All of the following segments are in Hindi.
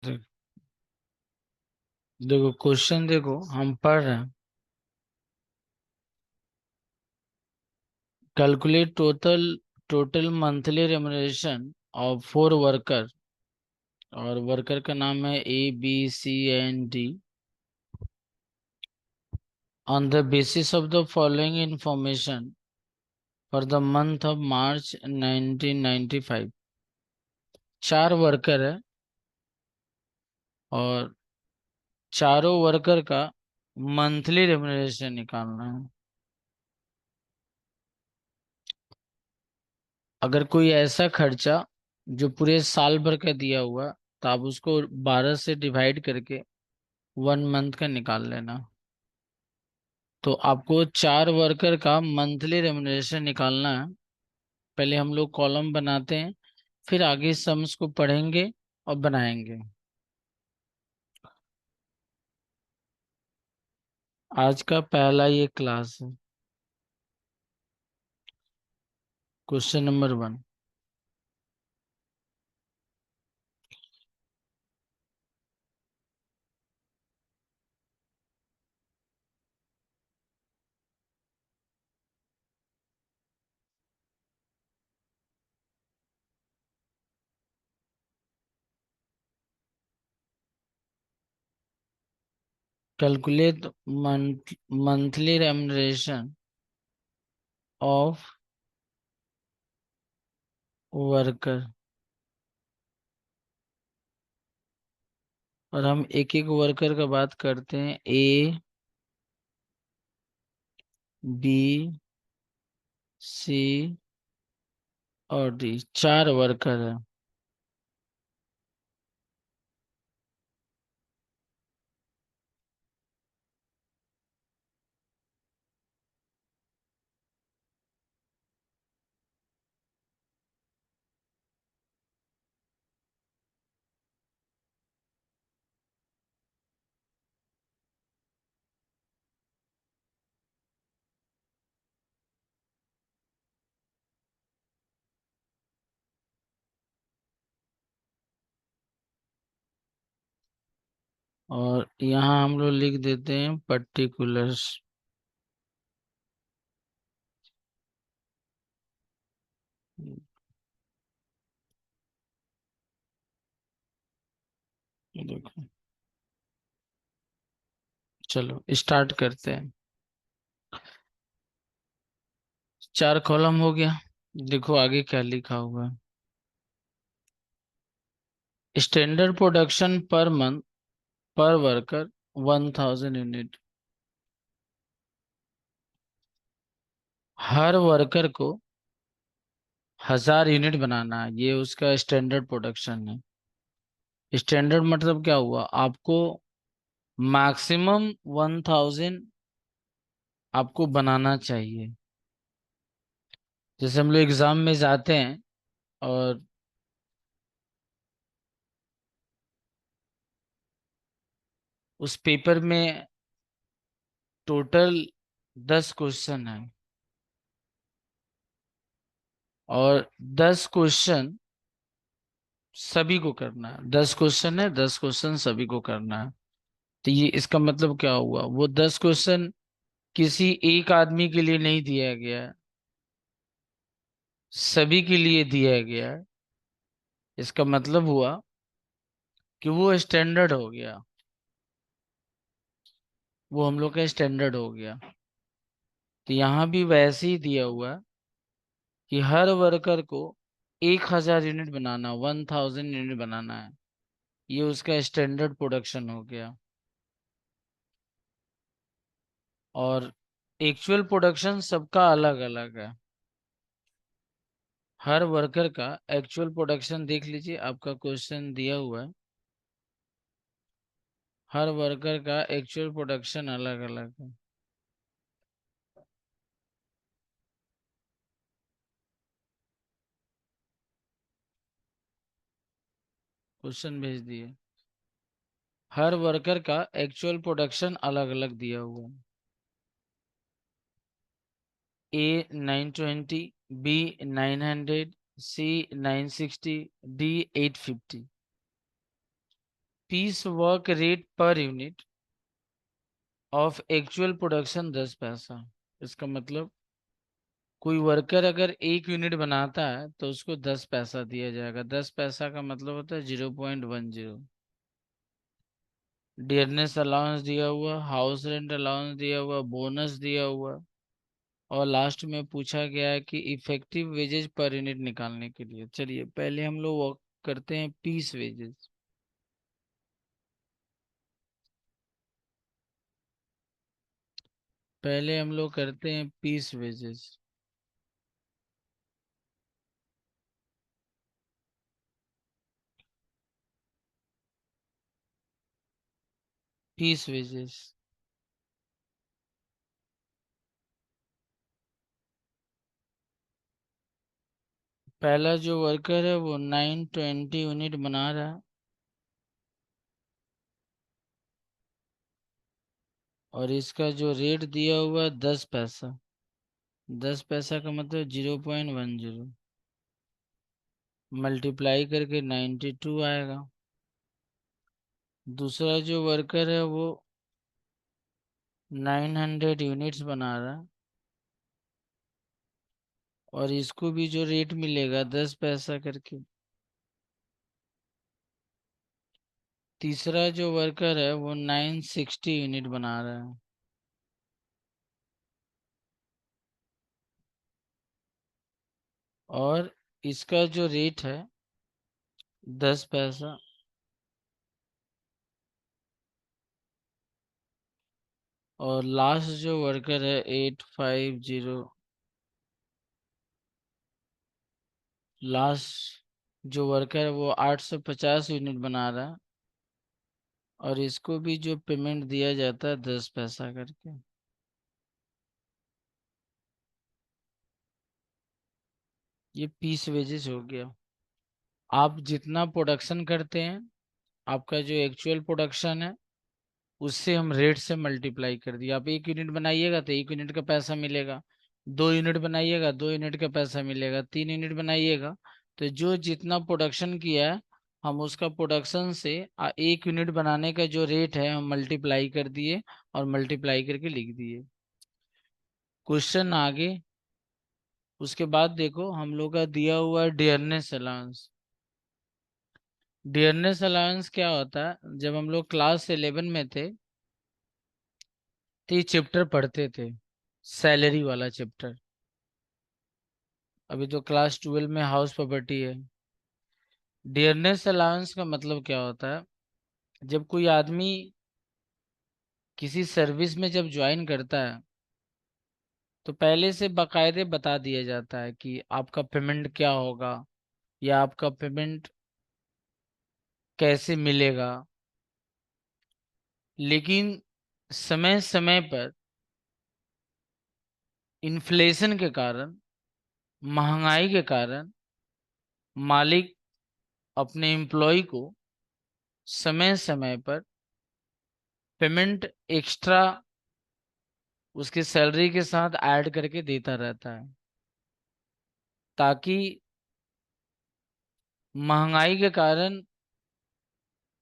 देख- देखो क्वेश्चन, देखो हम पढ़ रहे हैं। Calculate total monthly remuneration of 4 worker, और वर्कर का नाम है ABCND, on the basis of the following information for the month of March 1995। 4 worker है और चारों वर्कर का मंथली रेमुनरेशन निकालना है। अगर कोई ऐसा खर्चा जो पूरे साल भर का दिया हुआ, तो आप उसको 12 से डिवाइड करके 1 मंथ का निकाल लेना। तो आपको 4 वर्कर का मंथली रेमुनरेशन निकालना है। पहले हम लोग कॉलम बनाते हैं, फिर आगे सम्स को पढ़ेंगे और बनाएंगे। आज का पहला ये क्लास है। Question number 1। Calculate monthly remuneration of worker. और हम एक एक वर्कर का बात करते हैं। A, B, C और D, 4 वर्कर है। और यहाँ हम लोग लिख देते हैं पर्टिकुलर्स। देखो, चलो स्टार्ट करते हैं। 4 कॉलम हो गया। देखो आगे क्या लिखा हुआ है। स्टैंडर्ड प्रोडक्शन पर मंथ पर वर्कर 1000 यूनिट। हर वर्कर को 1000 यूनिट बनाना है, ये उसका स्टैंडर्ड प्रोडक्शन है। स्टैंडर्ड मतलब क्या हुआ, आपको मैक्सिमम 1000 आपको बनाना चाहिए। जैसे हम लोग एग्जाम में जाते हैं और उस पेपर में टोटल 10 क्वेश्चन है, और 10 क्वेश्चन सभी को करना है। 10 क्वेश्चन है, 10 क्वेश्चन सभी को करना है। तो ये इसका मतलब क्या हुआ, वो 10 क्वेश्चन किसी एक आदमी के लिए नहीं दिया गया है, सभी के लिए दिया गया है। इसका मतलब हुआ कि वो स्टैंडर्ड हो गया, वो हम लोग का स्टैंडर्ड हो गया। तो यहाँ भी वैसे ही दिया हुआ है कि हर वर्कर को 1000 यूनिट बनाना, 1000 यूनिट बनाना है। ये उसका स्टैंडर्ड प्रोडक्शन हो गया। और एक्चुअल प्रोडक्शन सबका अलग अलग है। हर वर्कर का एक्चुअल प्रोडक्शन देख लीजिए, आपका क्वेश्चन दिया हुआ है। हर वर्कर का एक्चुअल प्रोडक्शन अलग अलग है। क्वेश्चन भेज दिए। हर वर्कर का एक्चुअल प्रोडक्शन अलग अलग दिया हुआ है। A 920, B 900, C 960, D 850। Piece work rate per unit of actual production 10 पैसा। इसका मतलब कोई वर्कर अगर 1 यूनिट बनाता है तो उसको 10 पैसा दिया जाएगा। 10 पैसा का मतलब होता है 0.10। डियरनेस अलाउंस दिया हुआ, हाउस रेंट अलाउंस दिया हुआ, बोनस दिया हुआ, और लास्ट में पूछा गया है कि इफेक्टिव वेजेस पर यूनिट निकालने के लिए। चलिए पहले हम लोग वर्क करते हैं पीस वेजेस। पहले हम लोग करते हैं पीस वेजेस। Piece wages. पहला जो वर्कर है वो 920 यूनिट बना रहा है, और इसका जो रेट दिया हुआ है 10 पैसा। 10 पैसा का मतलब 0.10, मल्टीप्लाई करके 92 आएगा। दूसरा जो वर्कर है वो 900 यूनिट्स बना रहा है, और इसको भी जो रेट मिलेगा 10 पैसा करके। तीसरा जो वर्कर है वो 960 यूनिट बना रहा है, और इसका जो रेट है 10 पैसा। और लास्ट जो वर्कर है 850, लास्ट जो वर्कर है वो 850 यूनिट बना रहा है, और इसको भी जो पेमेंट दिया जाता है 10 पैसा करके। ये पीस वेजेस हो गया। आप जितना प्रोडक्शन करते हैं, आपका जो एक्चुअल प्रोडक्शन है, उससे हम रेट से मल्टीप्लाई कर दिया। आप 1 यूनिट बनाइएगा तो 1 यूनिट का पैसा मिलेगा, 2 यूनिट बनाइएगा 2 यूनिट का पैसा मिलेगा, 3 यूनिट बनाइएगा तो जो जितना प्रोडक्शन किया है, हम उसका प्रोडक्शन से 1 यूनिट बनाने का जो रेट है हम मल्टीप्लाई कर दिए, और मल्टीप्लाई करके लिख दिए। क्वेश्चन आगे। उसके बाद देखो हम लोग का दिया हुआ है डियरनेस अलाउंस। डियरनेस अलाउंस क्या होता है? जब हम लोग क्लास 11 में थे तो ये चैप्टर पढ़ते थे, सैलरी वाला चैप्टर। अभी तो क्लास 12 में हाउस प्रॉपर्टी है। डियरनेस अलाउंस का मतलब क्या होता है? जब कोई आदमी किसी सर्विस में जब ज्वाइन करता है, तो पहले से बाकायदे बता दिया जाता है कि आपका पेमेंट क्या होगा, या आपका पेमेंट कैसे मिलेगा। लेकिन समय समय पर इन्फ्लेशन के कारण, महंगाई के कारण, मालिक अपने एम्प्लॉय को समय समय पर पेमेंट एक्स्ट्रा उसके सैलरी के साथ ऐड करके देता रहता है, ताकि महंगाई के कारण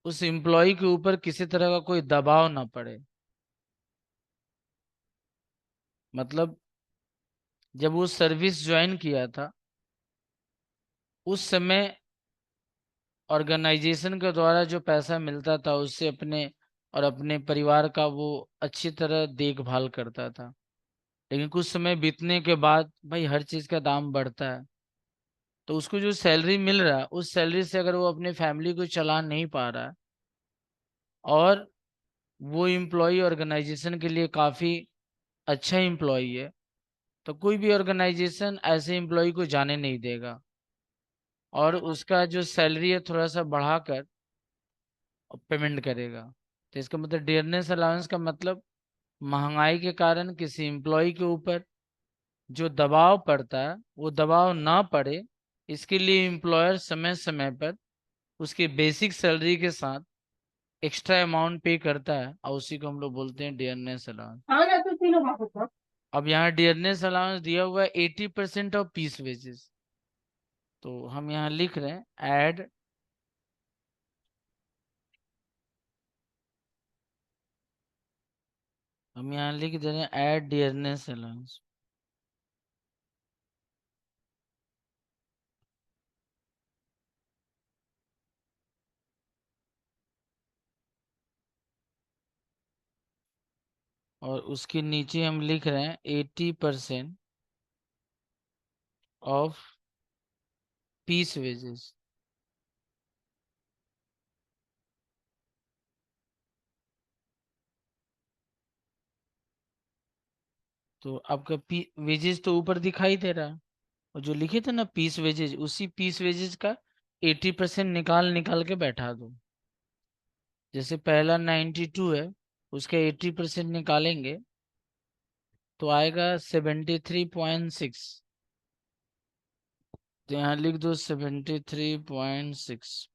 उस एम्प्लॉय के ऊपर किसी तरह का कोई दबाव ना पड़े। मतलब जब वो सर्विस ज्वाइन किया था, उस समय ऑर्गेनाइजेशन के द्वारा जो पैसा मिलता था उससे अपने और अपने परिवार का वो अच्छी तरह देखभाल करता था। लेकिन कुछ समय बीतने के बाद भाई हर चीज का दाम बढ़ता है, तो उसको जो सैलरी मिल रहा है उस सैलरी से अगर वो अपने फैमिली को चला नहीं पा रहा है, और वो इम्प्लॉय ऑर्गेनाइजेशन के लिए काफी अच्छा इम्प्लॉय है, तो कोई भी ऑर्गेनाइजेशन ऐसे इम्प्लॉय को जाने नहीं देगा, और उसका जो सैलरी है थोड़ा सा बढ़ाकर पेमेंट करेगा। तो इसका मतलब डियरनेस अलाउंस का मतलब महंगाई के कारण किसी एम्प्लॉय के ऊपर जो दबाव पड़ता है वो दबाव ना पड़े, इसके लिए एम्प्लॉयर समय समय पर उसके बेसिक सैलरी के साथ एक्स्ट्रा अमाउंट पे करता है, और उसी को हम लोग बोलते हैं डियरनेस अलाउंस। अब यहाँ डियरनेस अलाउंस दिया हुआ है 80% ऑफ पीस वेजेस। तो हम यहाँ लिख रहे हैं ऐड हम यहाँ लिख दे रहे हैं एड डियरनेस अलाउंस। और उसके नीचे हम लिख रहे हैं 80% ऑफ पीस वेजेस। तो आपका वेजेस तो ऊपर दिखाई दे रहा है, और जो लिखे थे ना पीस वेजेस, उसी पीस वेजेस का 80% निकाल निकाल के बैठा दो। जैसे पहला 92 है, उसका 80% निकालेंगे तो आएगा 73.6। तो यहाँ लिख दो 73.6।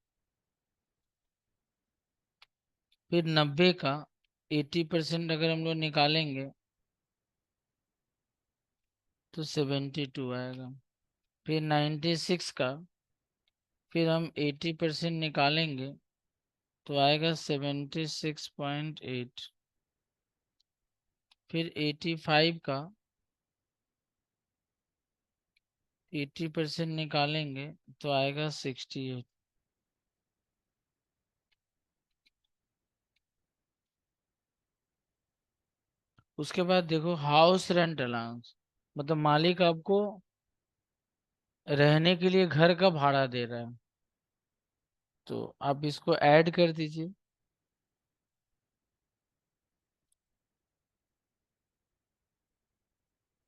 फिर 90 का 80% अगर हम लोग निकालेंगे तो 72 आएगा। फिर 96 का फिर हम 80% निकालेंगे तो आएगा 76.8। फिर 85 का 80% निकालेंगे तो आएगा 68। उसके बाद देखो हाउस रेंट अलाउंस, मतलब मालिक आपको रहने के लिए घर का भाड़ा दे रहा है, तो आप इसको ऐड कर दीजिए।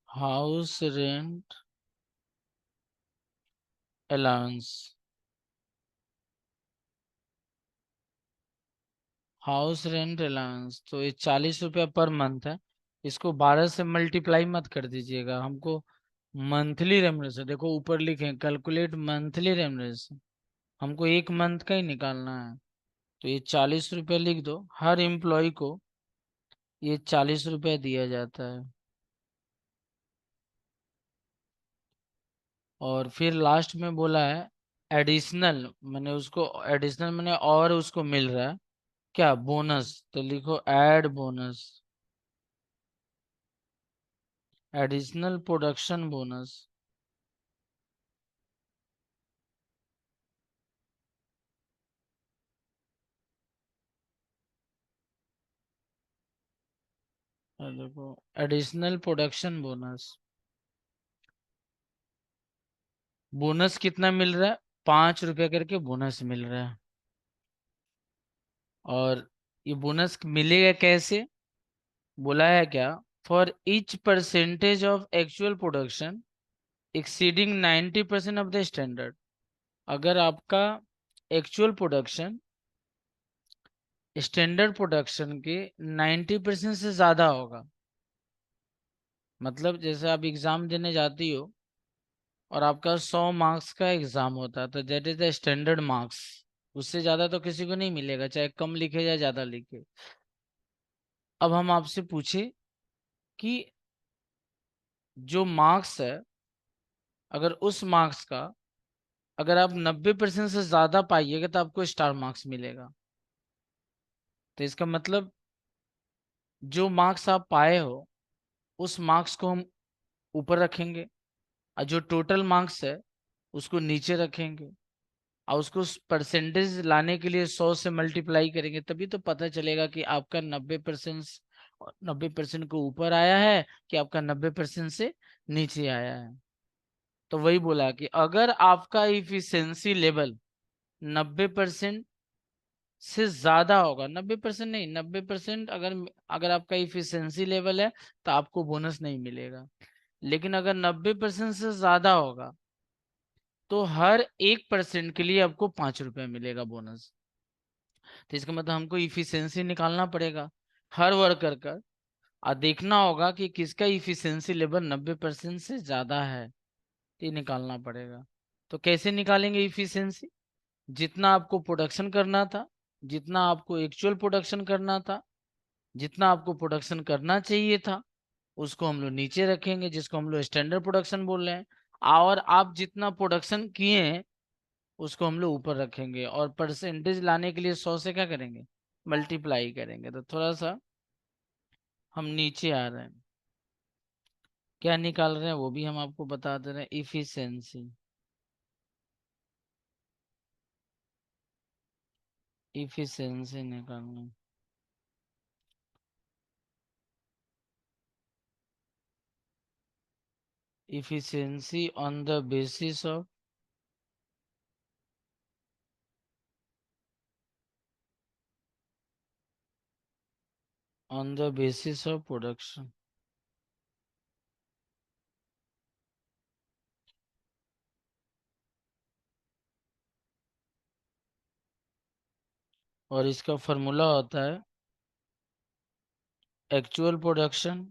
House rent allowance, house rent allowance तो ये 40 रुपया पर मंथ है। इसको 12 से मल्टीप्लाई मत कर दीजिएगा, हमको मंथली रेमनेशन, देखो ऊपर लिखे कैलकुलेट मंथली रेमनेशन, हमको एक मंथ का ही निकालना है। तो ये 40 रुपया लिख दो, हर एम्प्लॉय को ये 40 रुपया दिया जाता है। और फिर लास्ट में बोला है एडिशनल, मैंने उसको एडिशनल मैंने और उसको मिल रहा है क्या बोनस, तो लिखो add bonus, additional production bonus. देखो एडिशनल प्रोडक्शन बोनस, बोनस कितना मिल रहा है, 5 रुपया करके बोनस मिल रहा है। और ये बोनस मिलेगा कैसे, बोला है क्या, for each percentage of actual production exceeding 90% of the standard. अगर आपका एक्चुअल प्रोडक्शन स्टैंडर्ड प्रोडक्शन के 90% से ज्यादा होगा, मतलब जैसे आप एग्जाम देने जाती हो और आपका 100 मार्क्स का एग्जाम होता है, तो that is the standard marks. उससे ज्यादा तो किसी को नहीं मिलेगा, चाहे कम लिखे या ज्यादा लिखे। अब हम आपसे पूछे कि जो मार्क्स है, अगर उस मार्क्स का अगर आप 90% से ज्यादा पाइएगा तो आपको स्टार मार्क्स मिलेगा। तो इसका मतलब जो मार्क्स आप पाए हो उस मार्क्स को हम ऊपर रखेंगे, और जो टोटल मार्क्स है उसको नीचे रखेंगे, और उसको परसेंटेज लाने के लिए 100 से मल्टीप्लाई करेंगे, तभी तो पता चलेगा कि आपका 90% को ऊपर आया है कि आपका 90% से नीचे आया है। तो वही बोला कि अगर आपका इफिशिएंसी लेवल 90% से ज्यादा होगा, 90% नहीं, 90% अगर अगर आपका इफिशिएंसी लेवल है तो आपको बोनस नहीं मिलेगा। लेकिन अगर 90% से ज्यादा होगा तो हर 1% के लिए आपको 5 रुपया मिलेगा बोनस। तो इसका मतलब हमको इफिशियंसी निकालना पड़ेगा हर वर्कर का, और देखना होगा कि किसका इफिशियंसी लेवल 90% से ज्यादा है, तो ये निकालना पड़ेगा। तो कैसे निकालेंगे इफिशियंसी, जितना आपको प्रोडक्शन करना था, जितना आपको एक्चुअल प्रोडक्शन करना था, जितना आपको प्रोडक्शन करना चाहिए था, उसको हम लोग नीचे रखेंगे, जिसको हम लोग स्टैंडर्ड प्रोडक्शन बोल रहे हैं। और आप जितना प्रोडक्शन किए हैं उसको हम लोग ऊपर रखेंगे, और परसेंटेज लाने के लिए 100 से क्या करेंगे, मल्टीप्लाई करेंगे। तो थोड़ा सा हम नीचे आ रहे हैं, क्या निकाल रहे हैं वो भी हम आपको बता दे रहे हैं, इफिशियंसी। इफिशियंसी निकालना। efficiency on the basis of production। और इसका फॉर्मूला होता है actual production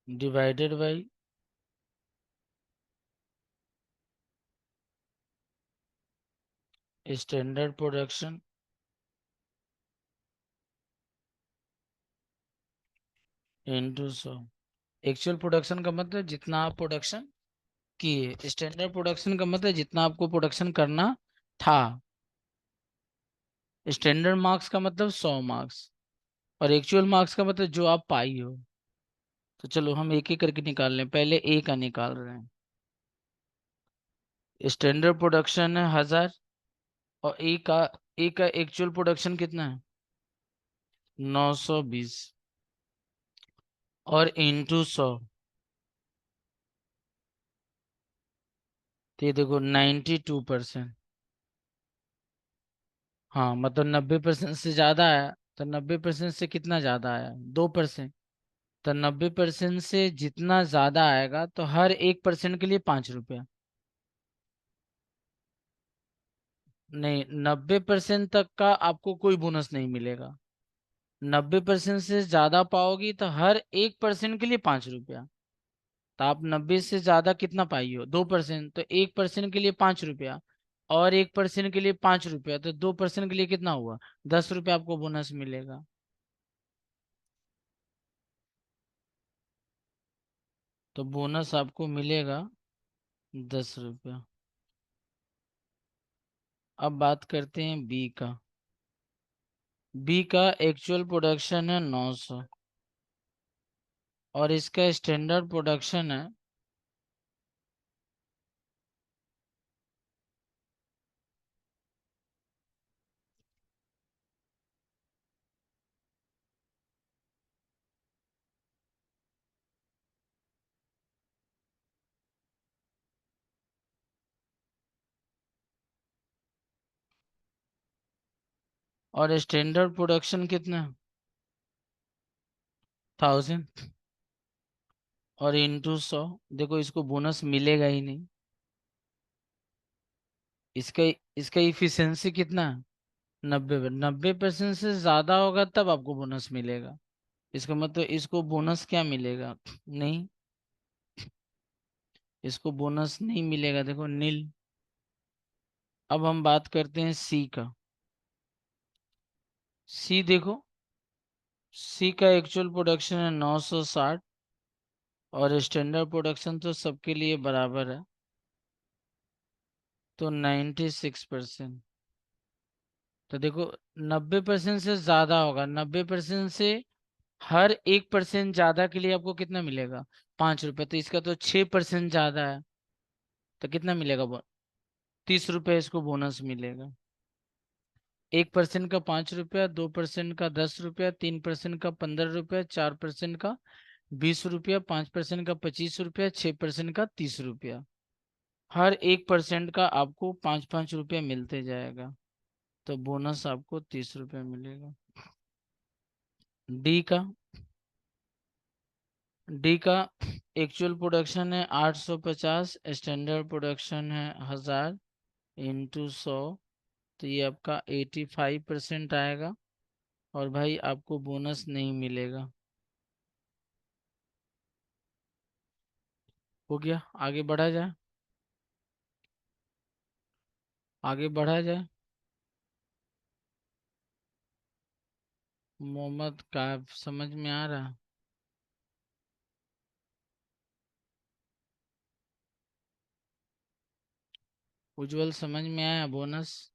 divided by standard production into 100। Actual production का मतलब जितना आप प्रोडक्शन किए, स्टैंडर्ड प्रोडक्शन का मतलब जितना आपको प्रोडक्शन करना था। स्टैंडर्ड मार्क्स का मतलब 100 मार्क्स, और एक्चुअल मार्क्स का मतलब जो आप पाई हो। तो चलो हम एक एक करके निकाल लें, पहले ए का निकाल रहे हैं। स्टैंडर्ड प्रोडक्शन है 1000, और ए का एक्चुअल प्रोडक्शन कितना है 920, और इंटू 100। तो ये देखो 92%। हाँ मतलब 90% से ज्यादा आया, तो 90% से कितना ज्यादा आया 2%। तो 90% से जितना ज्यादा आएगा तो हर 1% के लिए 5 रुपया। नहीं, 90% तक का आपको कोई बोनस नहीं मिलेगा। 90% से ज्यादा पाओगी तो हर 1% के लिए 5 रुपया। तो आप 90 से ज्यादा कितना पाई हो 2%, तो 1% के लिए 5 रुपया, और 1% के लिए 5 रुपया, तो 2% के लिए कितना हुआ 10 रुपया आपको बोनस मिलेगा। तो बोनस आपको मिलेगा 10 रुपया। अब बात करते हैं बी का। बी का एक्चुअल प्रोडक्शन है 900, और इसका स्टैंडर्ड प्रोडक्शन है और स्टैंडर्ड प्रोडक्शन कितना 1000, और इंटू 100। देखो इसको बोनस मिलेगा ही नहीं। इसका इसका इफिशियंसी कितना है 90%। से ज्यादा होगा तब आपको बोनस मिलेगा। इसका मतलब इसको बोनस क्या मिलेगा नहीं, इसको बोनस नहीं मिलेगा, देखो नील। अब हम बात करते हैं सी का। सी देखो, सी का एक्चुअल प्रोडक्शन है 960, और स्टैंडर्ड प्रोडक्शन तो सबके लिए बराबर है, तो 96%। तो देखो 90% से ज्यादा होगा, 90% से हर 1% ज्यादा के लिए आपको कितना मिलेगा 5 रुपए। तो इसका तो 6% ज्यादा है, तो कितना मिलेगा 30 रुपए इसको बोनस मिलेगा। 1% का 5 रुपया, 2% का 10 रुपया, 3% का 15 रुपया, 4% का 20 रुपया, 5% का 25 रुपया, 6% का 30 रुपया। हर 1% का आपको 5-5 रुपया मिलते जाएगा, तो बोनस आपको 30 रुपया मिलेगा। डी का। डी का एक्चुअल प्रोडक्शन है 850, स्टैंडर्ड प्रोडक्शन है 1000, इंटू 100। तो ये आपका 85% आएगा, और भाई आपको बोनस नहीं मिलेगा। हो गया, आगे बढ़ा जाए। आगे बढ़ा जाए। मोहम्मद का समझ में आ रहा। उज्जवल समझ में आया बोनस।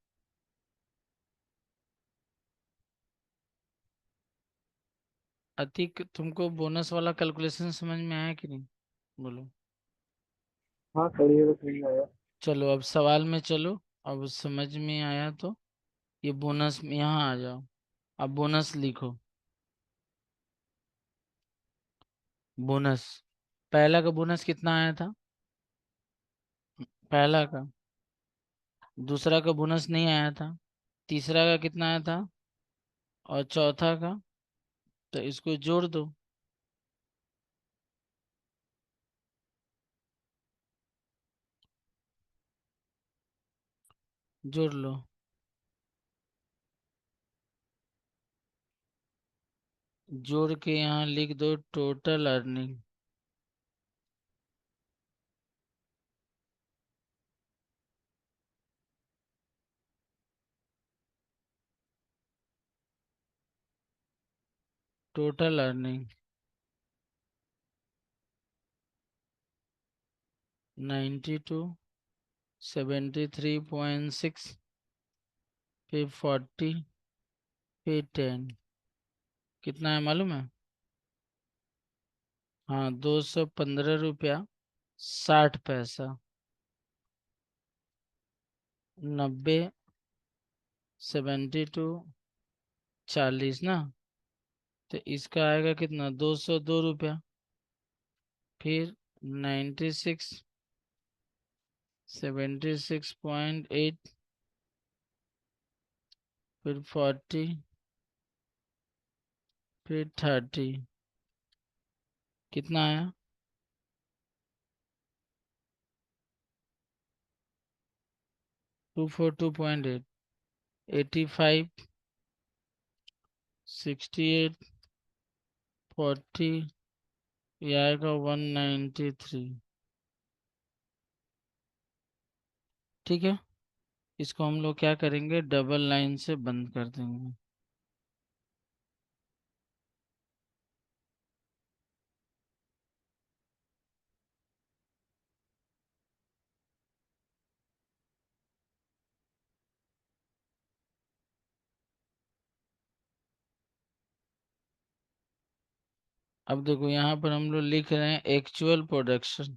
अतिक, तुमको बोनस वाला कैलकुलेशन समझ में आया कि नहीं? बोलो। हाँ करिए तो सही आया। चलो अब सवाल में चलो। अब समझ में आया तो ये बोनस में यहाँ आ जाओ। अब बोनस लिखो। बोनस, पहला का बोनस कितना आया था? पहला का। दूसरा का बोनस नहीं आया था। तीसरा का कितना आया था? और चौथा का? तो इसको जोड़ दो। जोड़ लो। जोड़ के यहाँ लिख दो टोटल अर्निंग। टोटल अर्निंग 92, 73.6, फिर 40, फिर 10। कितना है मालूम है? हाँ, 215 रुपया 60 पैसा। 90, 72, 40 ना। तो इसका आएगा कितना? 202 रुपया। फिर 96, 76.8, फिर 40, फिर 30। कितना आया? 242.8, 85, 68, 40, ये आएगा 193। ठीक है। इसको हम लोग क्या करेंगे, डबल लाइन से बंद कर देंगे। अब देखो यहाँ पर हम लोग लिख रहे हैं एक्चुअल प्रोडक्शन,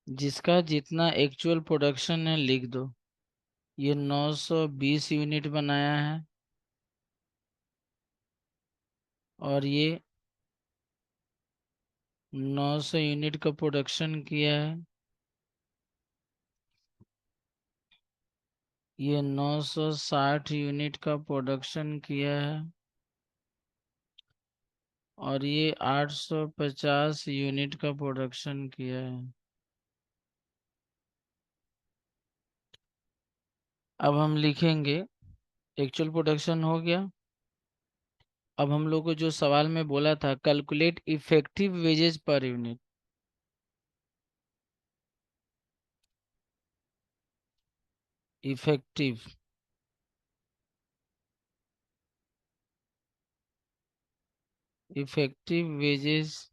जिसका जितना एक्चुअल प्रोडक्शन है लिख दो। ये 920 यूनिट बनाया है, और ये 900 यूनिट का प्रोडक्शन किया है। ये 960 यूनिट का प्रोडक्शन किया है, और ये 850 यूनिट का प्रोडक्शन किया है। अब हम लिखेंगे एक्चुअल प्रोडक्शन हो गया। अब हम लोग को जो सवाल में बोला था, calculate effective wages per unit. Effective, effective wages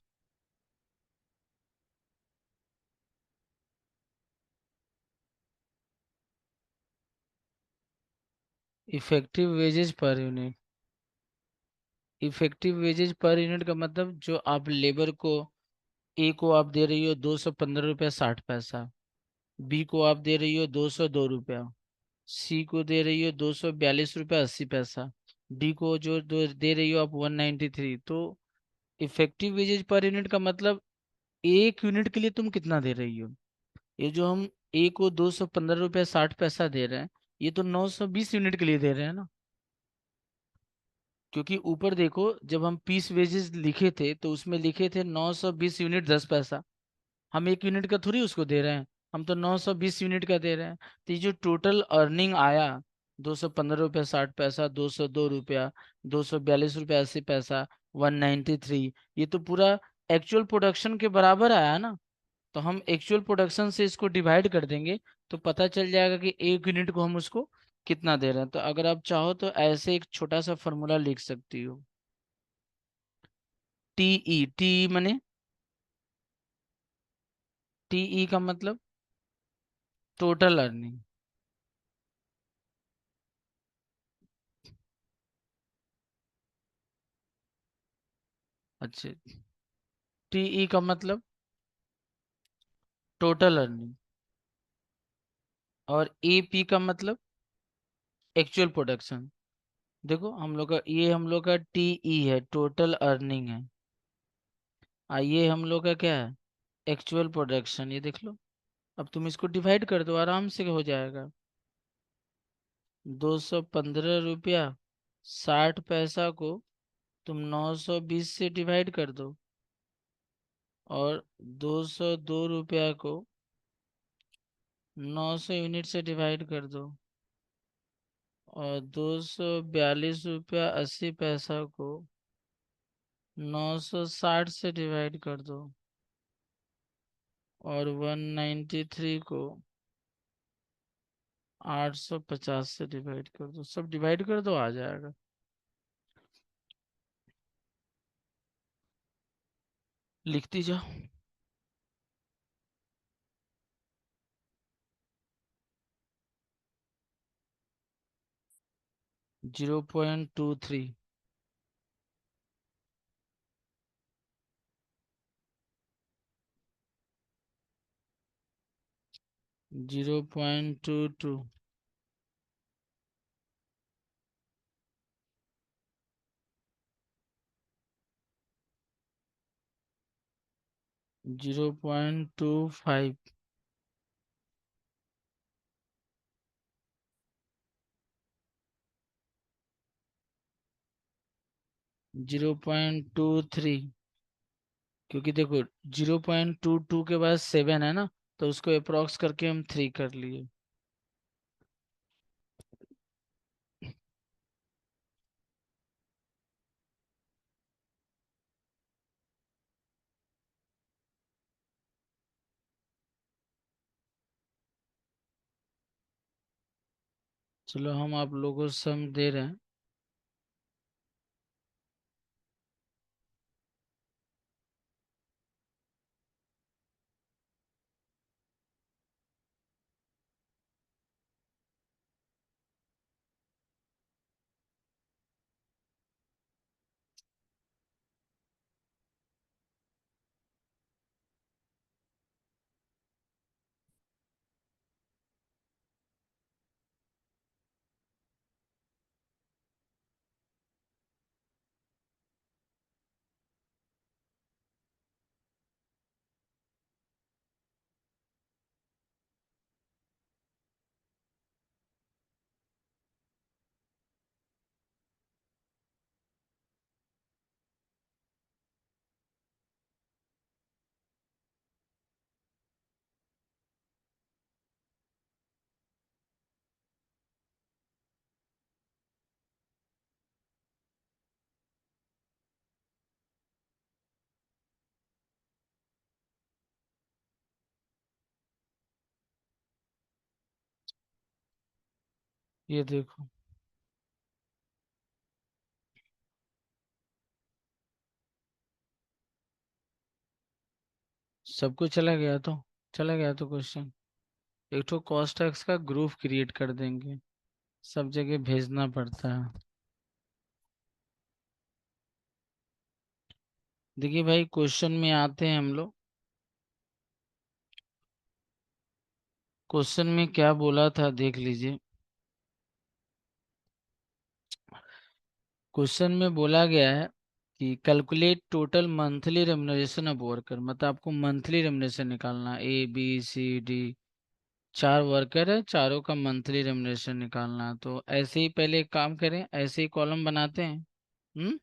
effective wages per unit. Effective wages per unit का मतलब जो आप लेबर को, ए को आप दे रही हो 215 रुपया 60 पैसा, बी को आप दे रही हो 202 रुपया, सी को दे रही हो 242 रुपया 80 पैसा, डी को जो दे रही हो आप 193। तो इफेक्टिव वेजेस पर यूनिट का मतलब एक यूनिट के लिए तुम कितना दे रही हो। ये जो हम ए को 215 रुपया 60 पैसा दे रहे हैं, ये तो 920 यूनिट के लिए दे रहे हैं ना। क्योंकि ऊपर देखो, जब हम पीस वेजेस लिखे थे तो उसमें लिखे थे 920 यूनिट 10 पैसा। हम एक यूनिट का थोड़ी उसको दे रहे हैं, हम तो 920 यूनिट का दे रहे हैं। तो ये जो टोटल अर्निंग आया, 215 रुपया 60 पैसा, 202 रुपया, 242 रुपया 80 पैसा, 193, ये तो पूरा एक्चुअल प्रोडक्शन के बराबर आया ना। तो हम एक्चुअल प्रोडक्शन से इसको डिवाइड कर देंगे, तो पता चल जाएगा कि एक यूनिट को हम उसको कितना दे रहे हैं। तो अगर आप चाहो तो ऐसे एक छोटा सा फॉर्मूला लिख सकती हो। टी ई, टी ई मने, टी ई का मतलब टोटल अर्निंग। अच्छा। टीई का मतलब टोटल अर्निंग, और एपी का मतलब एक्चुअल प्रोडक्शन। देखो हम लोग का, ये हम लोग का टीई है, टोटल अर्निंग है। ये हम लोग का क्या है, एक्चुअल प्रोडक्शन। ये देख लो। अब तुम इसको डिवाइड कर दो, आराम से हो जाएगा। 215 रुपया 60 पैसा को तुम 920 से डिवाइड कर दो, और 202 रुपया को 900 यूनिट से डिवाइड कर दो, और 242 रुपया 80 पैसा को 960 से डिवाइड कर दो, और 193 को 850 से डिवाइड कर दो। सब डिवाइड कर दो, आ जाएगा। लिखती जाओ। 0.23। 0.22। 0.25। 0.23। क्योंकि देखो 0.22 के बाद 7 है ना, तो उसको अप्रोक्स करके हम 3 कर लिए। चलो हम आप लोगों को सम दे रहे हैं। ये देखो, सब कुछ चला गया तो, चला गया तो क्वेश्चन। एक तो कॉस्ट टैक्स का ग्रुप क्रिएट कर देंगे, सब जगह भेजना पड़ता है। देखिए भाई, क्वेश्चन में आते हैं हम लोग। क्वेश्चन में क्या बोला था देख लीजिए। क्वेश्चन में बोला गया है कि calculate total monthly remuneration of worker, मतलब आपको मंथली रेमुनरेशन निकालना, ABCD 4 वर्कर है, चारों का मंथली रेमुनरेशन निकालना। तो ऐसे ही पहले एक काम करें, ऐसे ही कॉलम बनाते हैं। हम्म।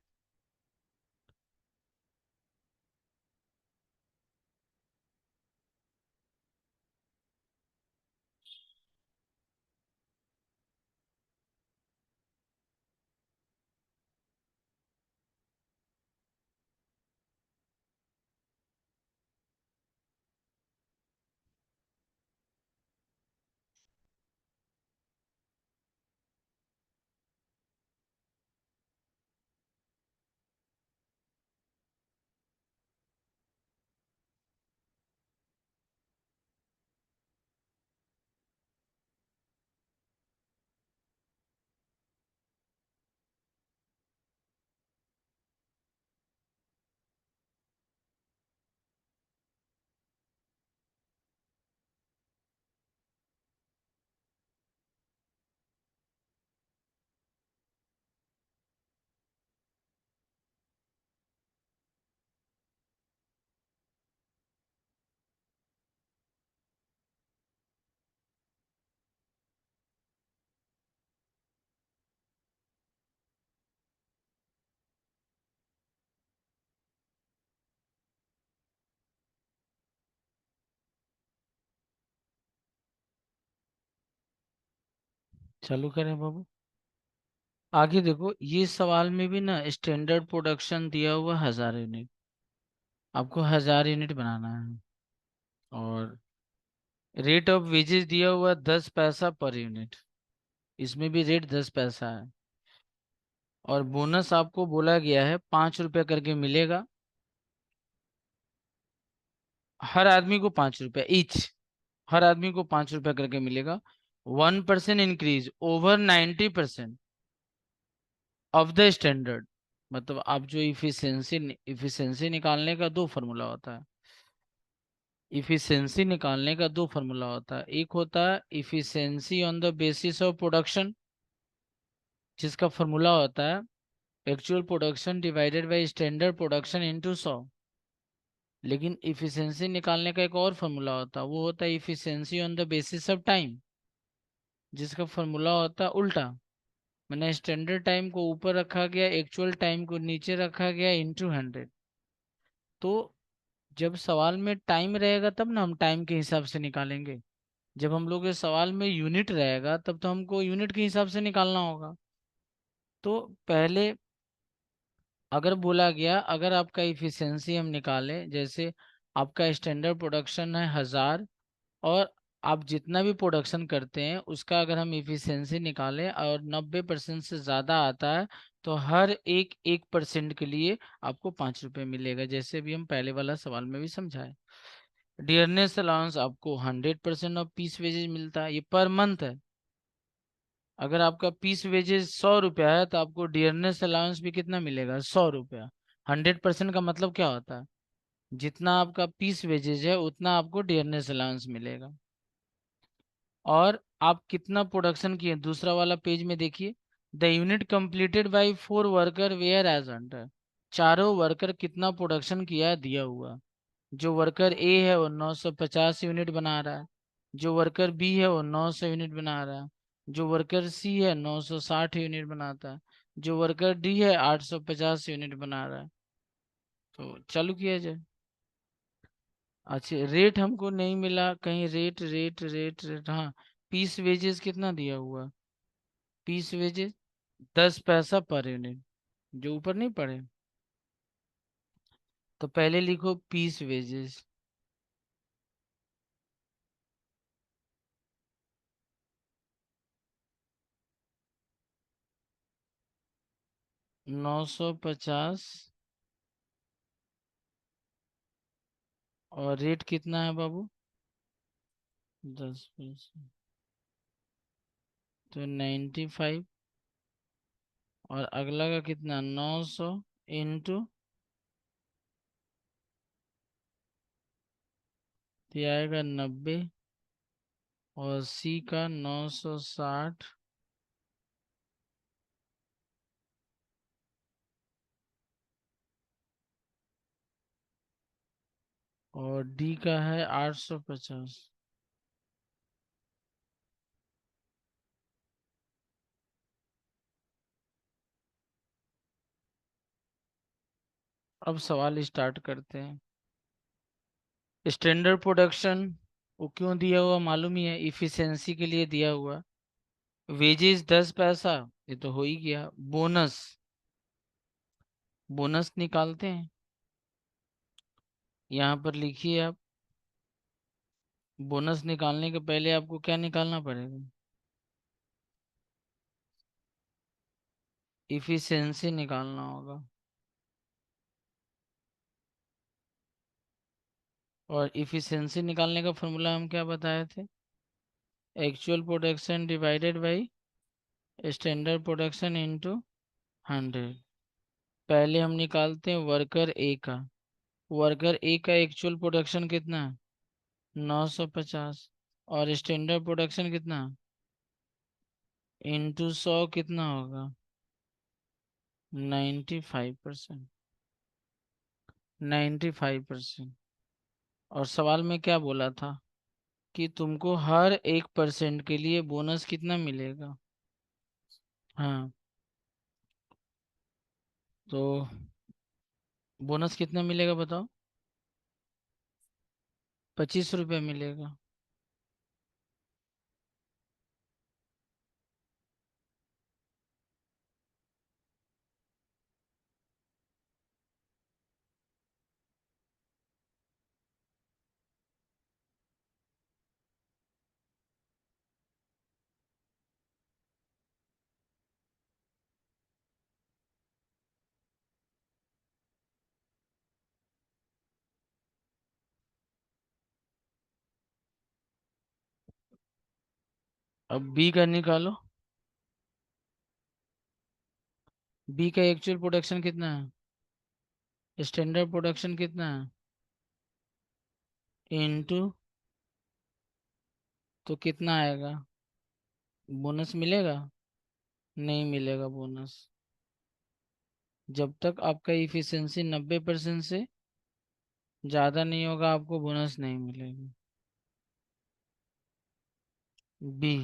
चालू करें बाबू। आगे देखो, ये सवाल में भी ना स्टैंडर्ड प्रोडक्शन दिया हुआ 1000 यूनिट, आपको 1000 यूनिट बनाना है। और रेट ऑफ वेजेस दिया हुआ 10 पैसा पर यूनिट, इसमें भी रेट 10 पैसा है। और बोनस आपको बोला गया है 5 रुपया करके मिलेगा, हर आदमी को 5 रुपया ईच, हर आदमी को 5 रुपया करके मिलेगा। 1% increase over 90% of the standard. मतलब आप जो इफिशिएंसी निकालने का दो फार्मूला होता है। इफिशिएंसी निकालने का दो फार्मूला होता है, एक होता है efficiency on the basis of production, जिसका फार्मूला होता है actual production divided by standard production into 100। लेकिन इफिशिएंसी निकालने का एक और फार्मूला होता है, वो होता है efficiency on the basis of time, जिसका फार्मूला होता है उल्टा। मैंने स्टैंडर्ड टाइम को ऊपर रखा गया, एक्चुअल टाइम को नीचे रखा गया, इनटू 100। तो जब सवाल में टाइम रहेगा तब ना हम टाइम के हिसाब से निकालेंगे। जब हम लोग के सवाल में यूनिट रहेगा तब तो हमको यूनिट के हिसाब से निकालना होगा। तो पहले अगर बोला गया, अगर आपका इफिशिएंसी हम निकालें, जैसे आपका स्टैंडर्ड प्रोडक्शन है 1000, और आप जितना भी प्रोडक्शन करते हैं उसका अगर हम इफिशिएंसी निकालें और 90% से ज़्यादा आता है, तो हर एक 1% के लिए आपको 5 रुपये मिलेगा, जैसे भी हम पहले वाला सवाल में भी समझाए। डियरनेस अलाउंस आपको 100% ऑफ पीस वेजेज मिलता है, ये पर मंथ है। अगर आपका पीस वेजेस 100 रुपया है तो आपको डियरनेस अलाउंस भी कितना मिलेगा, 100 रुपया। 100% का मतलब क्या होता है, जितना आपका पीस वेजेज है उतना आपको डियरनेस अलाउंस मिलेगा। और आप कितना प्रोडक्शन किए, दूसरा वाला पेज में देखिए, the unit completed by 4 worker were as under. चारों वर्कर कितना प्रोडक्शन किया है दिया हुआ। जो वर्कर ए है वो 950 यूनिट बना रहा है, जो वर्कर बी है वो 900 यूनिट बना रहा है, जो वर्कर सी है 960 यूनिट बनाता है, जो वर्कर डी है 850 यूनिट बना रहा है। तो चालू किया जाए। अच्छा, रेट हमको नहीं मिला कहीं, रेट रेट रेट रेट, हाँ। पीस वेजेस कितना दिया हुआ, पीस वेजेस 10 पैसा पर यूनिट, जो ऊपर नहीं पड़े। तो पहले लिखो पीस वेजेस, 950, और रेट कितना है बाबू, 10 पैसा, तो 95। और अगला का कितना, 900 इंटू, तो ये आएगा 90, और सी का 960, और डी का है 850। अब सवाल स्टार्ट करते हैं। स्टैंडर्ड प्रोडक्शन वो क्यों दिया हुआ मालूम ही है, इफिशिएंसी के लिए दिया हुआ। वेजेस 10 पैसा, ये तो हो ही गया। बोनस, बोनस निकालते हैं। यहाँ पर लिखिए आप, बोनस निकालने के पहले आपको क्या निकालना पड़ेगा, इफिशिएंसी निकालना होगा। और इफिशिएंसी निकालने का फॉर्मूला हम क्या बताए थे, actual production divided by standard production into 100। पहले हम निकालते हैं वर्कर ए का। वर्कर ए का एक्चुअल प्रोडक्शन कितना है, 950, और स्टैंडर्ड प्रोडक्शन कितना, इंटू 100 कितना होगा, 95%। 95%। और सवाल में क्या बोला था कि तुमको हर 1% के लिए बोनस कितना मिलेगा। हाँ, तो बोनस कितना मिलेगा बताओ, 25 रुपये मिलेगा। अब बी का निकालो। बी का एक्चुअल प्रोडक्शन कितना है, स्टैंडर्ड प्रोडक्शन कितना है, इनटू, तो कितना आएगा, बोनस मिलेगा, नहीं मिलेगा बोनस। जब तक आपका इफिशिएंसी 90% से ज़्यादा नहीं होगा आपको बोनस नहीं मिलेगी। बी,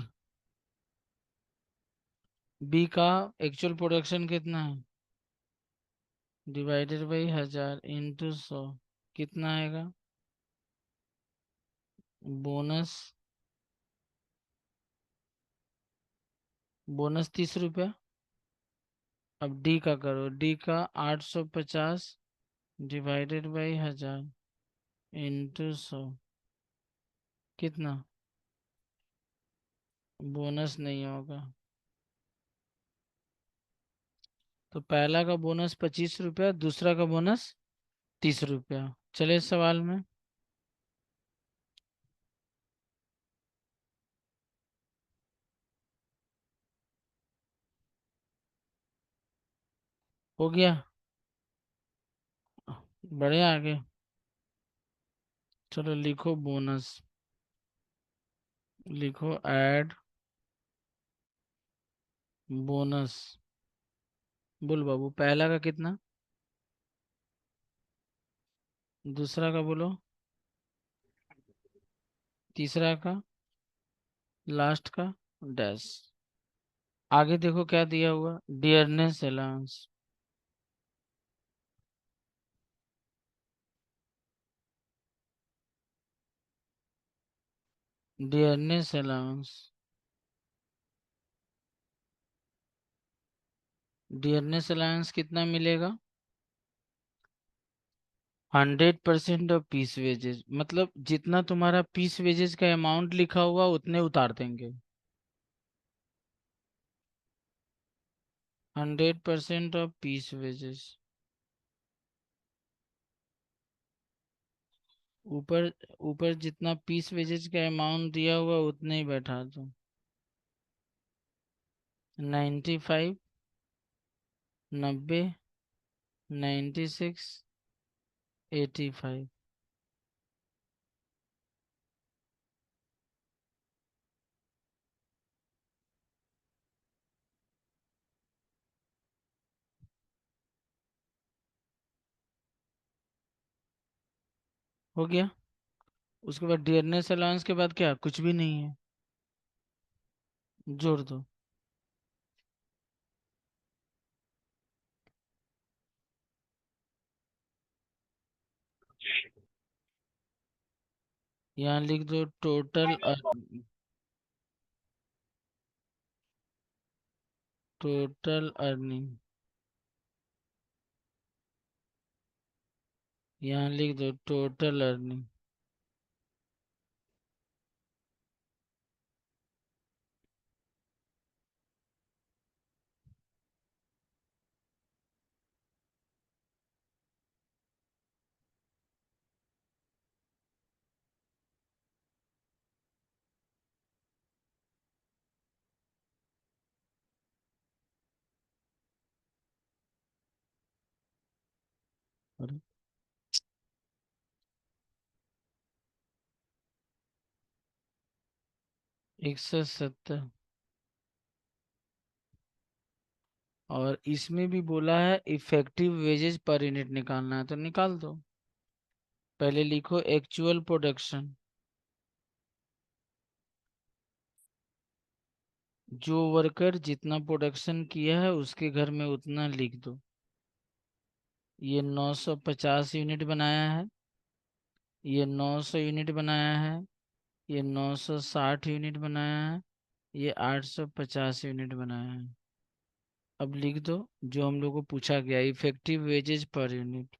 बी का एक्चुअल प्रोडक्शन कितना है, डिवाइडेड बाई 1000 इंटू 100, कितना आएगा, बोनस, बोनस 30 रुपया। अब डी का करो, डी का 850 डिवाइडेड बाई 1000 इंटू 100, कितना, बोनस नहीं होगा। तो पहला का बोनस 25 रुपया, दूसरा का बोनस 30 रुपया। चले इस सवाल में। हो गया, बढ़े आगे। चलो लिखो बोनस, लिखो ऐड बोनस। बोल बाबू, पहला का कितना, दूसरा का बोलो, तीसरा का, लास्ट का, डैश। आगे देखो क्या दिया हुआ, dearness allowance. Dearness allowance, dearness allowance कितना मिलेगा, 100% ऑफ पीस वेजेस, मतलब जितना तुम्हारा पीस वेजेस का अमाउंट लिखा हुआ उतने उतार देंगे। 100% ऑफ पीस वेजेस, ऊपर ऊपर जितना पीस वेजेस का अमाउंट दिया हुआ उतने ही बैठा दो। 95, 90, 96, 85। हो गया। उसके बाद डियरनेस अलाउंस के बाद क्या, कुछ भी नहीं है, जोड़ दो। यहाँ लिख दो टोटल अर्निंग, टोटल अर्निंग, यहाँ लिख दो टोटल अर्निंग। अरे, 170। और इसमें भी बोला है इफेक्टिव वेजेस पर यूनिट निकालना है, तो निकाल दो। पहले लिखो एक्चुअल प्रोडक्शन, जो वर्कर जितना प्रोडक्शन किया है उसके घर में उतना लिख दो। ये 950 यूनिट बनाया है, ये 900 यूनिट बनाया है, ये 960 यूनिट बनाया है, ये 850 यूनिट बनाया है। अब लिख दो जो हम लोग को पूछा गया, effective wages per unit.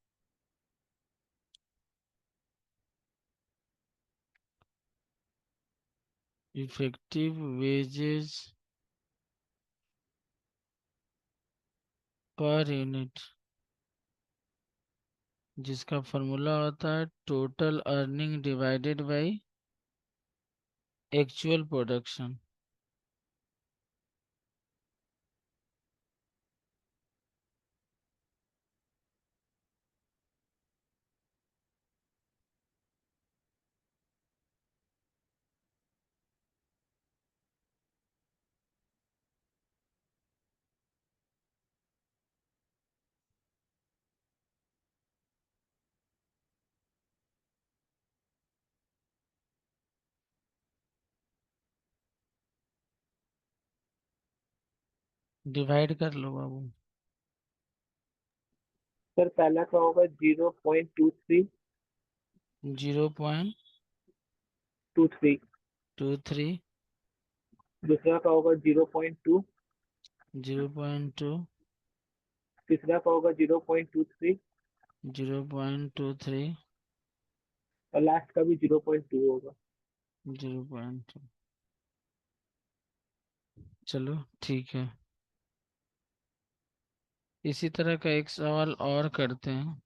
Effective wages per unit, जिसका फॉर्मूला होता है total earning divided by actual production. Divide कर लो बाबू। सर पहला का होगा 0.23। 0.23। 23। दूसरा का होगा 0.2। 0.2। तीसरा का होगा 0.23। 0.23। और लास्ट का भी 0.2 होगा। 0.2। चलो ठीक है। इसी तरह का एक सवाल और करते हैं।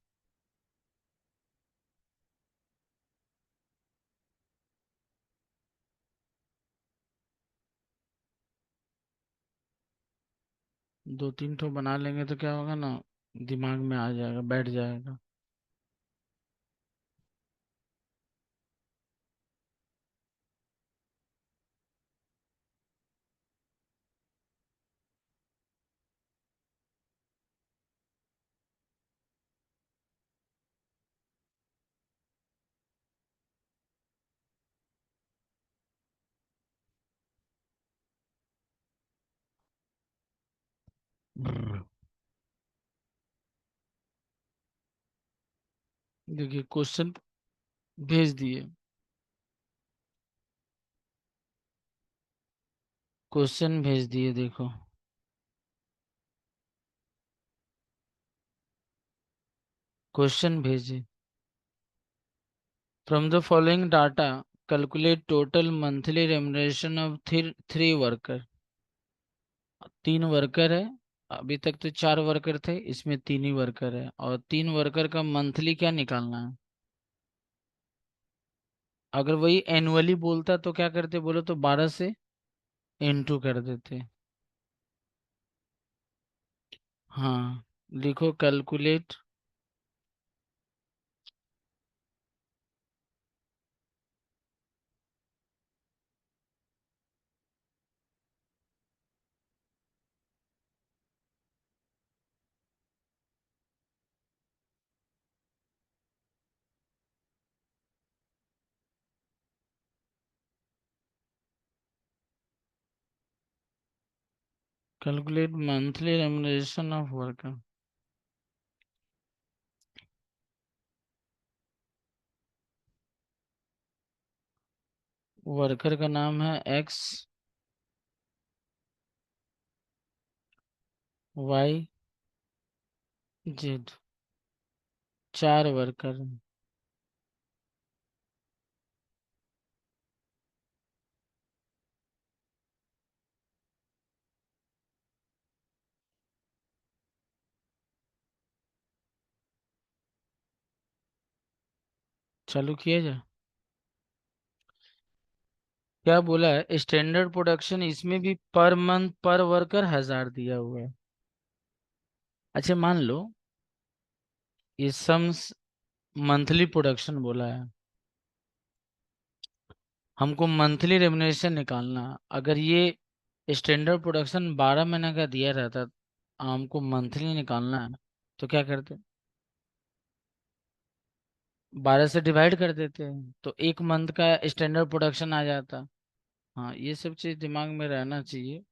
दो तीन ठो बना लेंगे तो क्या होगा ना, दिमाग में आ जाएगा, बैठ जाएगा। ब्र। देखिए क्वेश्चन भेज दिए। क्वेश्चन भेज दिए देखो। क्वेश्चन भेजे। From the following data calculate total monthly remuneration of three worker. तीन वर्कर है। अभी तक तो चार वर्कर थे, इसमें तीन ही वर्कर है, और तीन वर्कर का मंथली क्या निकालना है। अगर वही एनुअली बोलता तो क्या करते बोलो तो 12 से इनटू कर देते। हाँ, लिखो calculate. Calculate monthly remuneration of worker. Worker का नाम है एक्स वाई जेड। चार वर्कर हैं। चालू किया जाए। क्या बोला है, स्टैंडर्ड प्रोडक्शन इसमें भी पर मंथ पर वर्कर 1000 दिया हुआ है। अच्छा मान लो ये सम्स मंथली प्रोडक्शन बोला है, हमको मंथली रेमुनरेशन निकालना है। अगर ये स्टैंडर्ड प्रोडक्शन 12 महीने का दिया रहता, हमको मंथली निकालना है, तो क्या करते, 12 से डिवाइड कर देते हैं तो एक मंथ का स्टैंडर्ड प्रोडक्शन आ जाता। हाँ, ये सब चीज दिमाग में रहना चाहिए।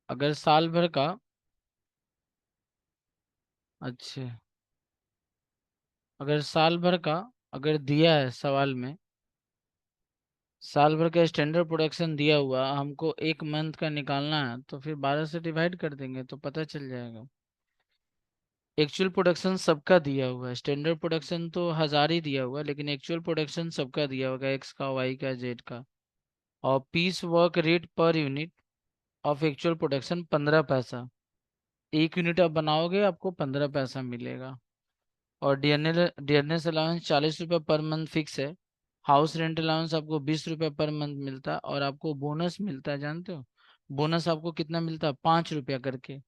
अगर साल भर का, अच्छा, अगर साल भर का अगर दिया है सवाल में, साल भर का स्टैंडर्ड प्रोडक्शन दिया हुआ, हमको एक मंथ का निकालना है, तो फिर 12 से डिवाइड कर देंगे तो पता चल जाएगा। एक्चुअल प्रोडक्शन सबका दिया हुआ है, स्टैंडर्ड प्रोडक्शन तो 1000 ही दिया हुआ है, लेकिन एक्चुअल प्रोडक्शन सबका दिया होगा, एक्स का, वाई का, जेड का। और piece work rate per unit of actual production 15 पैसा। एक यूनिट आप बनाओगे आपको 15 पैसा मिलेगा। और डीएनएस अलाउंस 40 रुपये पर मंथ फिक्स है। हाउस रेंट अलाउंस आपको 20 रुपये पर मंथ मिलता है, और आपको बोनस मिलता है, जानते हो बोनस आपको कितना मिलता है, 5 रुपया करके।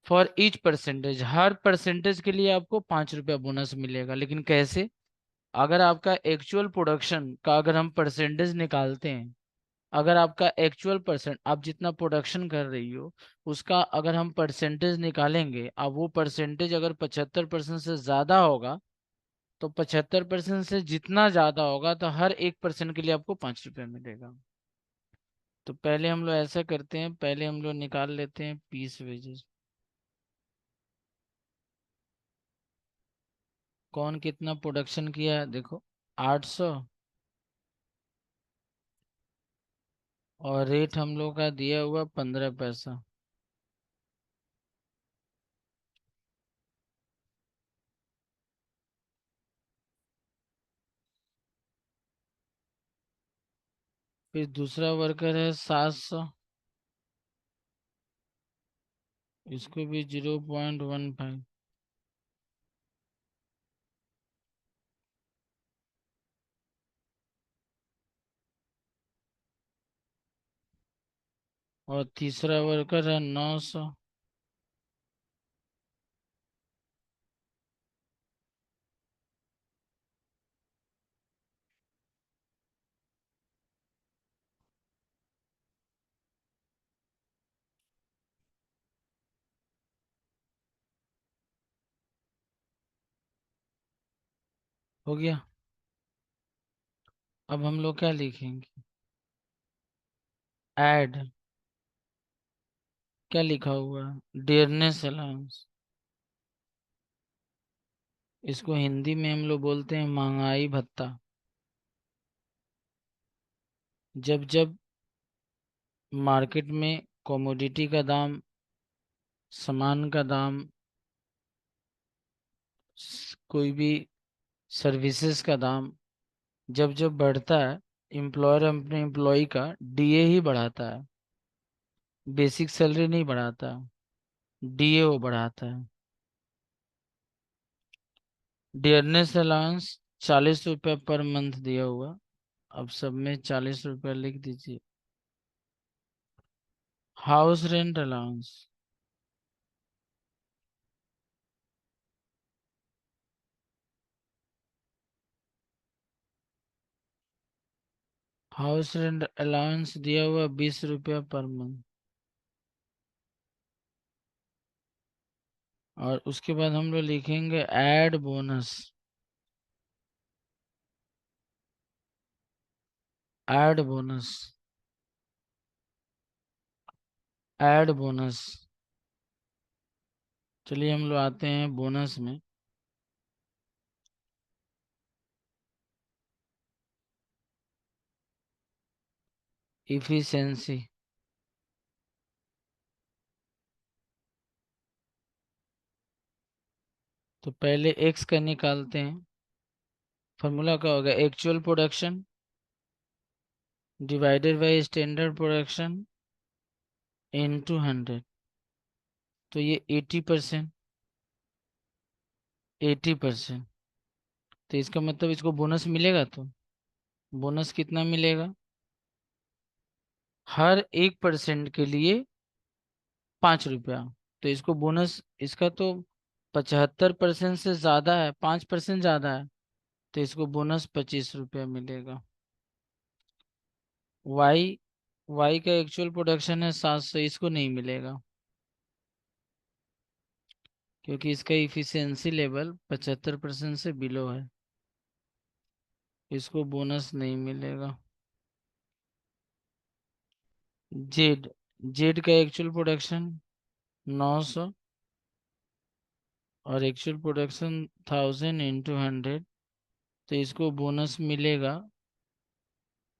For each percentage, her percentage के लिए आपको 5 रुपया बोनस मिलेगा। लेकिन कैसे, अगर आपका एक्चुअल प्रोडक्शन का अगर हम परसेंटेज निकालते हैं, अगर आपका एक्चुअल परसेंट आप जितना प्रोडक्शन कर रही हो उसका अगर हम परसेंटेज निकालेंगे, अब वो परसेंटेज अगर 75% से ज्यादा होगा, तो 75% से जितना ज्यादा होगा तो हर 1% के लिए आपको 5 रुपये मिलेगा। तो पहले हम लोग ऐसा करते हैं, पहले हम लोग निकाल लेते हैं पीस वेजेस। कौन कितना प्रोडक्शन किया है देखो, 800। और रेट हम लोग का दिया हुआ 15 पैसा। फिर दूसरा वर्कर है 700, इसको भी 0.15। और तीसरा वर्कर है 900। हो गया। अब हम लोग क्या लिखेंगे, ऐड। क्या लिखा हुआ है, डियरनेस अलाउंस। इसको हिंदी में हम लोग बोलते हैं महंगाई भत्ता। जब जब मार्केट में कमोडिटी का दाम, सामान का दाम, कोई भी सर्विसेज का दाम जब जब बढ़ता है, एम्प्लॉयर अपने एम्प्लॉय का डीए ही बढ़ाता है, बेसिक सैलरी नहीं बढ़ाता, डीए वो बढ़ाता है। डियरनेस अलाउंस 40 रुपये पर मंथ दिया हुआ। अब सब में 40 रुपये लिख दीजिए। House rent allowance, house rent allowance दिया हुआ 20 रुपया पर मंथ। और उसके बाद हम लोग लिखेंगे add bonus. Add bonus, add bonus. चलिए हम लोग आते हैं बोनस में। इफिशिएंसी, तो पहले एक्स का निकालते हैं। फॉर्मूला क्या होगा, actual production divided by standard production into 100। तो ये 80%, 80%। तो इसका मतलब इसको बोनस मिलेगा। तो बोनस कितना मिलेगा, हर 1% के लिए 5 रुपया। तो इसको बोनस, इसका तो 75% से ज्यादा है, 5% ज्यादा है। तो इसको बोनस 25 रुपया मिलेगा। वाई, वाई का एक्चुअल प्रोडक्शन है 700, इसको नहीं मिलेगा क्योंकि इसका इफिशियंसी लेवल 75% से बिलो है, इसको बोनस नहीं मिलेगा। जेड, जेड का एक्चुअल प्रोडक्शन 900 और एक्चुअल प्रोडक्शन 1000 × 100। तो इसको बोनस मिलेगा,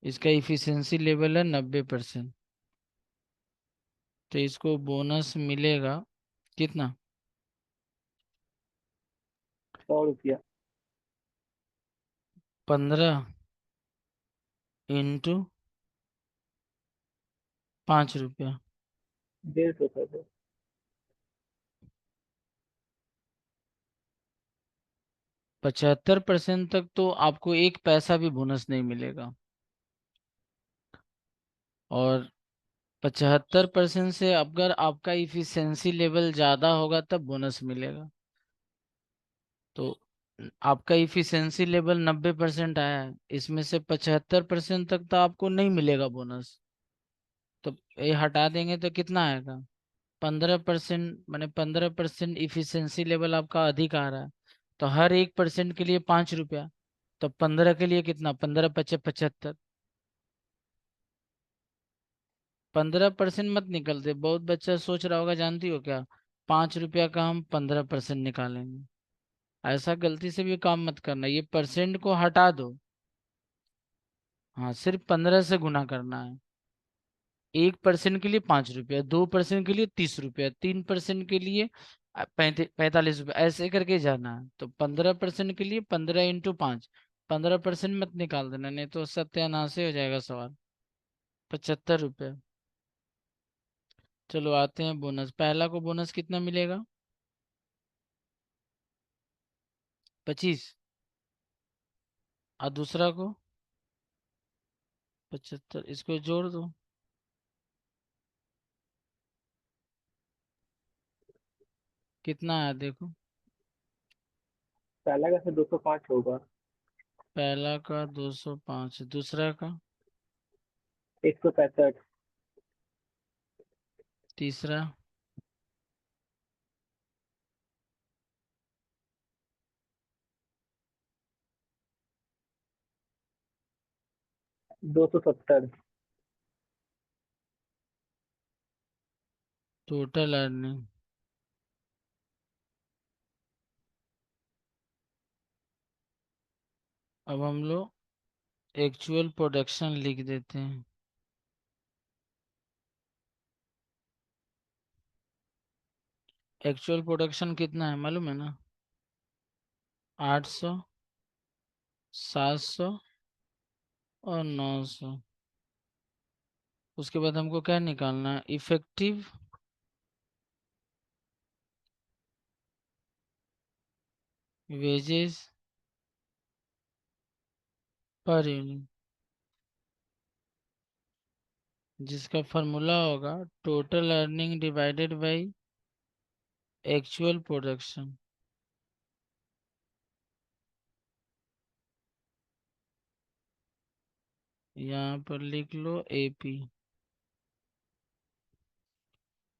इसका इफिशियंसी लेवल है 90%। तो इसको बोनस मिलेगा कितना, 100 रुपया। 15 × 5 रुपया। 150 कर दो। 75% तक तो आपको 1 पैसा भी बोनस नहीं मिलेगा। और 75% से अगर आपका इफिशियंसी लेवल ज्यादा होगा तब बोनस मिलेगा। तो आपका इफिशियंसी लेवल 90% आया है, इसमें से 75% तक तो आपको नहीं मिलेगा बोनस। तो ये हटा देंगे तो कितना आएगा, 15%। मैंने 15% इफिशियंसी लेवल आपका अधिक आ रहा है, तो हर 1% के लिए 5 रुपया। तो 15 के लिए कितना, 15 × 5 = 75। 15% मत निकलते, बहुत बच्चा सोच रहा होगा जानती हो क्या, 5 रुपया का हम 15% निकालेंगे। ऐसा गलती से भी काम मत करना, ये परसेंट को हटा दो। हाँ, सिर्फ 15 से गुना करना है। 1% के लिए 5 रुपया, 2% के लिए 30 रुपया, 3% के लिए 45 रुपया, ऐसे करके जाना है। तो 15% के लिए 15 × 5, 15% मत निकाल देना, नहीं तो सत्यानाश ही हो जाएगा सवाल। 75 रुपये। चलो आते हैं बोनस। पहला को बोनस कितना मिलेगा? 25। और दूसरा को 75, इसको जोड़ दो। कितना आया देखो। पहला कैसे 205 होगा? पहला का 205, दूसरा का 165। तीसरा। 270। Total earning. अब हम लोग एक्चुअल प्रोडक्शन लिख देते हैं। एक्चुअल प्रोडक्शन कितना है मालूम है ना? 800, 700 और 900। उसके बाद हमको क्या निकालना है? इफेक्टिव वेजेस पर यूनिट, जिसका फॉर्मूला होगा total earning divided by actual production. यहाँ पर लिख लो एपी।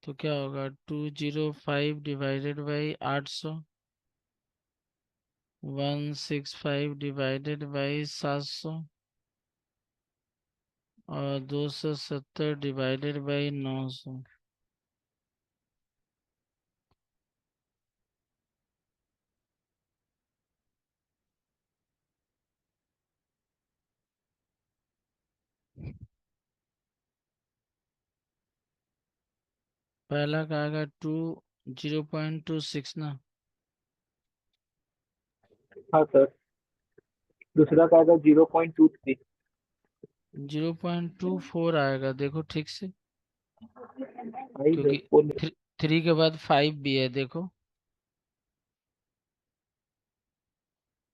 तो क्या होगा? 205 डिवाइडेड बाई 800, 165 डिवाइडेड बाई 700 और 270 डिवाइडेड बाई 900। पहला का आएगा 0.26 ना। हाँ सर। दूसरा का आएगा 0.23। 0.24 आएगा, देखो ठीक से। आई क्योंकि देखो। 3 के बाद 5 भी है देखो।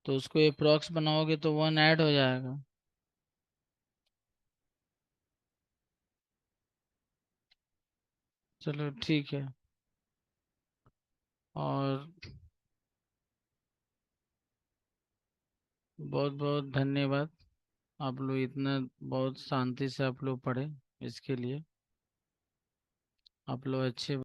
तो उसको अप्रॉक्स बनाओगे तो 1 ऐड हो जाएगा। चलो ठीक है। और बहुत बहुत धन्यवाद। आप लोग इतना बहुत शांति से आप लोग पढ़े, इसके लिए आप लोग अच्छे